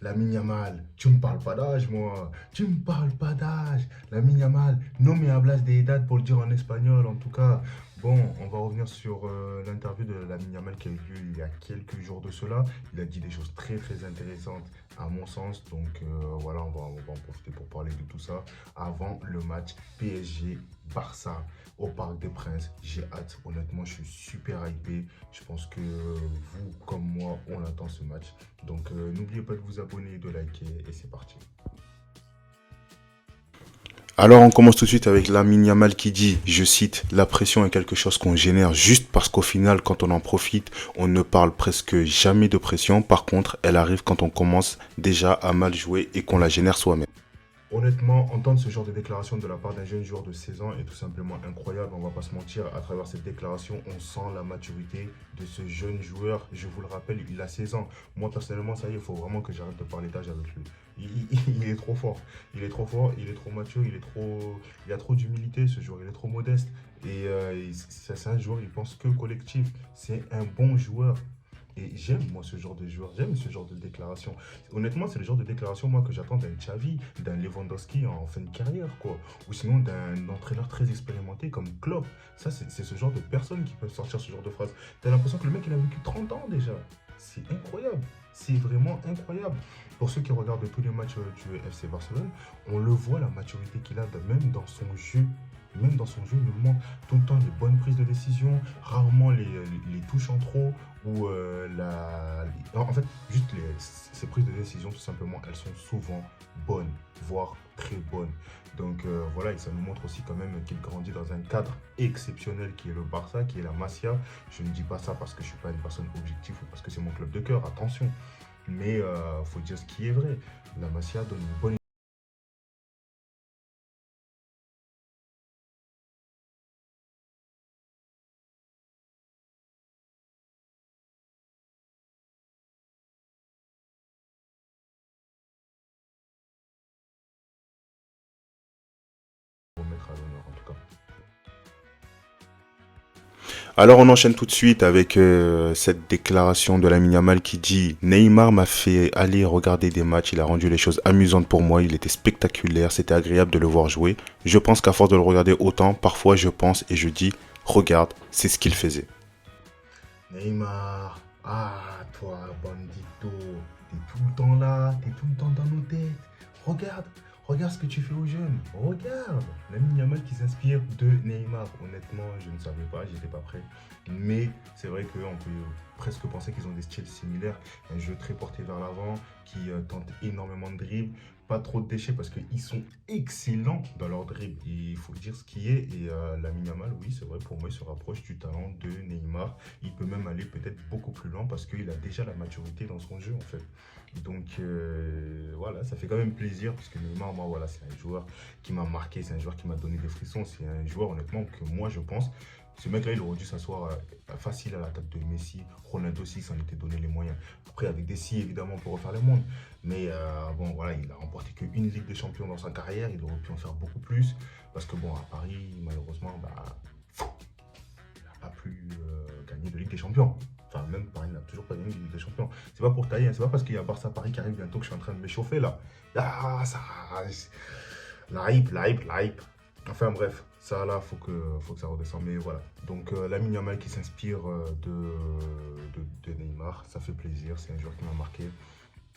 Lamine Yamal, tu me parles pas d'âge, moi. Tu me parles pas d'âge. Lamine Yamal, no me hablas de edad pour le dire en espagnol, en tout cas. Bon, on va revenir sur l'interview de Lamine Yamal qui a eu lieu il y a quelques jours de cela. Il a dit des choses très très intéressantes à mon sens. Donc voilà, on va en profiter pour parler de tout ça avant le match PSG-Barça au Parc des Princes. J'ai hâte, honnêtement, je suis super hypé. Je pense que vous, comme moi, on attend ce match. Donc n'oubliez pas de vous abonner, de liker et c'est parti. Alors on commence tout de suite avec Lamine Yamal qui dit, je cite, la pression est quelque chose qu'on génère juste parce qu'au final quand on en profite, on ne parle presque jamais de pression. Par contre, elle arrive quand on commence déjà à mal jouer et qu'on la génère soi-même. Honnêtement, entendre ce genre de déclaration de la part d'un jeune joueur de 16 ans est tout simplement incroyable. On va pas se mentir, à travers cette déclaration, on sent la maturité de ce jeune joueur. Je vous le rappelle, il a 16 ans. Moi, personnellement, ça y est, il faut vraiment que j'arrête de parler d'âge avec lui. Il est trop fort. Il est trop fort, il est trop mature, il a trop d'humilité, ce joueur. Il est trop modeste. Et c'est un joueur, il pense que collectif. C'est un bon joueur. Et j'aime, moi, ce genre de joueur, j'aime ce genre de déclaration. Honnêtement, c'est le genre de déclaration, moi, que j'attends d'un Xavi, d'un Lewandowski en fin de carrière, quoi. Ou sinon d'un entraîneur très expérimenté comme Klopp. Ça, c'est ce genre de personnes qui peuvent sortir ce genre de phrase. T'as l'impression que le mec, il a vécu 30 ans déjà. C'est incroyable. C'est vraiment incroyable. Pour ceux qui regardent tous les matchs du FC Barcelone, on le voit, la maturité qu'il a, même dans son jeu. Même dans son jeu, il nous montre tout le temps les bonnes prises de décision, rarement les touches en trop, ou en fait, juste ces prises de décision, tout simplement, elles sont souvent bonnes, voire très bonnes. Donc voilà, et ça nous montre aussi quand même qu'il grandit dans un cadre exceptionnel qui est le Barça, qui est la Masia. Je ne dis pas ça parce que je ne suis pas une personne objective ou parce que c'est mon club de cœur, attention. Mais il faut dire ce qui est vrai. La Masia donne une bonne remettre à l'honneur en tout cas. Alors on enchaîne tout de suite avec cette déclaration de Lamine Yamal qui dit Neymar m'a fait aller regarder des matchs, il a rendu les choses amusantes pour moi, il était spectaculaire, c'était agréable de le voir jouer. Je pense qu'à force de le regarder autant, parfois je pense et je dis regarde, c'est ce qu'il faisait. Neymar, ah toi bandito, t'es tout le temps là, t'es tout le temps dans nos têtes. Regarde, regarde ce que tu fais aux jeunes. Regarde, Lamine Yamal qui s'inspire de Neymar. Honnêtement, je ne savais pas, j'étais pas prêt. Mais c'est vrai qu'on peut presque penser qu'ils ont des styles similaires. Un jeu très porté vers l'avant, qui tente énormément de dribbles, pas trop de déchets parce qu'ils sont excellents dans leur dribble. Et il faut dire ce qui est. Et Lamine Yamal, oui, c'est vrai, pour moi, il se rapproche du talent de Neymar. Il peut même aller peut-être beaucoup plus loin parce qu'il a déjà la maturité dans son jeu, en fait. Donc voilà, ça fait quand même plaisir parce que Neymar, moi, voilà, c'est un joueur qui m'a marqué, c'est un joueur qui m'a donné des frissons. C'est un joueur, honnêtement, que moi, je pense. Ce mec-là, il aurait dû s'asseoir facile à la tête de Messi. Ronaldo aussi s'en était donné les moyens. Après, avec des si, évidemment, pour refaire le monde. Mais bon, voilà, il a remporté qu'une Ligue des Champions dans sa carrière. Il aurait pu en faire beaucoup plus. Parce que bon, à Paris, malheureusement, bah, il n'a pas pu gagner de Ligue des Champions. Enfin, même Paris n'a toujours pas gagné de Ligue des Champions. C'est pas pour tailler, hein, c'est pas parce qu'il y a Barça Paris qui arrive bientôt que je suis en train de m'échauffer là. Ah, ça. La hype, la hype, la hype. Enfin bref, ça là, faut que ça redescende. Mais voilà. Donc Lamine Yamal qui s'inspire de Neymar, ça fait plaisir. C'est un joueur qui m'a marqué.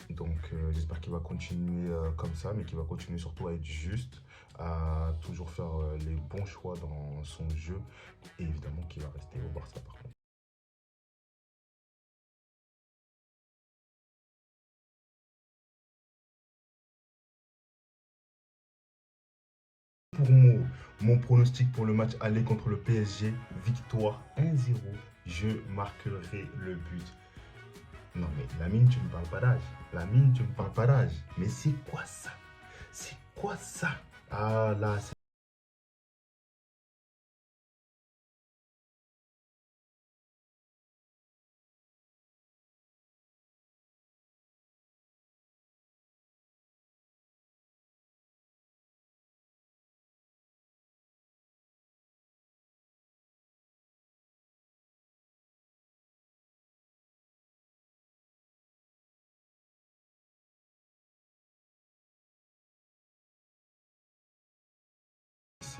Donc j'espère qu'il va continuer comme ça, mais qu'il va continuer surtout à être juste, à toujours faire les bons choix dans son jeu. Et évidemment qu'il va rester au Barça par contre. Pour mon pronostic pour le match aller contre le PSG, victoire 1-0. Je marquerai le but. Non mais Lamine, tu ne parles pas d'âge. Lamine, tu ne parles pas d'âge. Mais c'est quoi ça? C'est quoi ça? Ah là,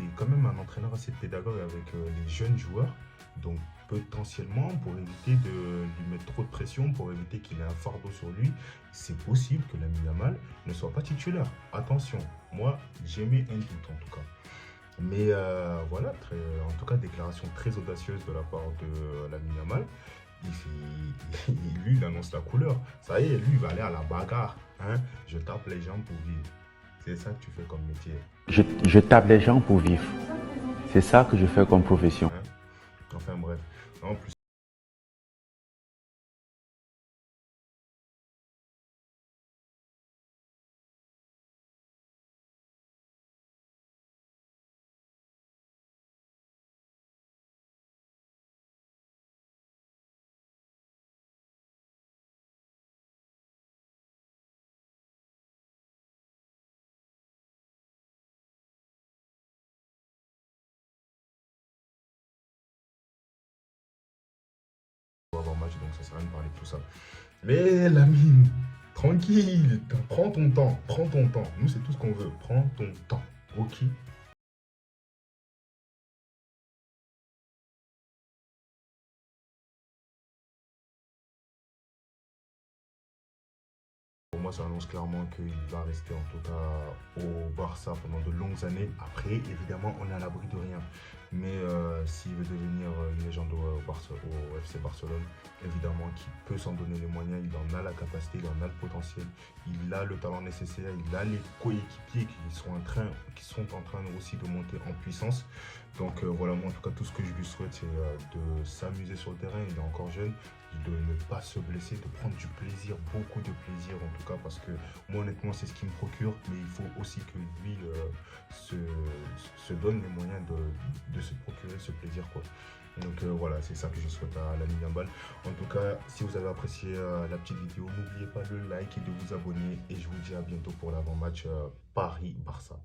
c'est quand même un entraîneur assez pédagogue avec les jeunes joueurs. Donc potentiellement, pour éviter de lui mettre trop de pression, pour éviter qu'il ait un fardeau sur lui, c'est possible que Lamine Yamal ne soit pas titulaire. Attention, moi j'aimais un doute en tout cas. Mais voilà, en tout cas, déclaration très audacieuse de la part de Lamine Yamal. Lui, il annonce la couleur. Ça y est, lui, il va aller à la bagarre. Hein? Je tape les gens pour vivre. C'est ça que tu fais comme métier. Je tape les gens pour vivre. C'est ça que je fais comme profession. Hein? Enfin bref. En plus, on va avoir match, donc ça sert à rien de parler de tout ça. Mais Lamine, tranquille, prends ton temps, prends ton temps. Nous, c'est tout ce qu'on veut. Prends ton temps. Ok? Pour moi, ça annonce clairement qu'il va rester en tout cas au Barça pendant de longues années. Après, évidemment, on est à l'abri de rien. Mais s'il veut devenir une légende au FC Barcelone, évidemment qu'il peut s'en donner les moyens, il en a la capacité, il en a le potentiel, il a le talent nécessaire, il a les coéquipiers qui sont en train aussi de monter en puissance. Donc voilà, moi en tout cas, tout ce que je lui souhaite, c'est de s'amuser sur le terrain. Il est encore jeune, de ne pas se blesser, de prendre du plaisir, beaucoup de plaisir en tout cas, parce que moi honnêtement, c'est ce qui me procure, mais il faut aussi que lui se, se donne les moyens de se procurer ce plaisir, quoi. Donc voilà, c'est ça que je souhaite à Lamine Yamal. En tout cas, si vous avez apprécié la petite vidéo, n'oubliez pas de like et de vous abonner. Et je vous dis à bientôt pour l'avant-match Paris-Barça.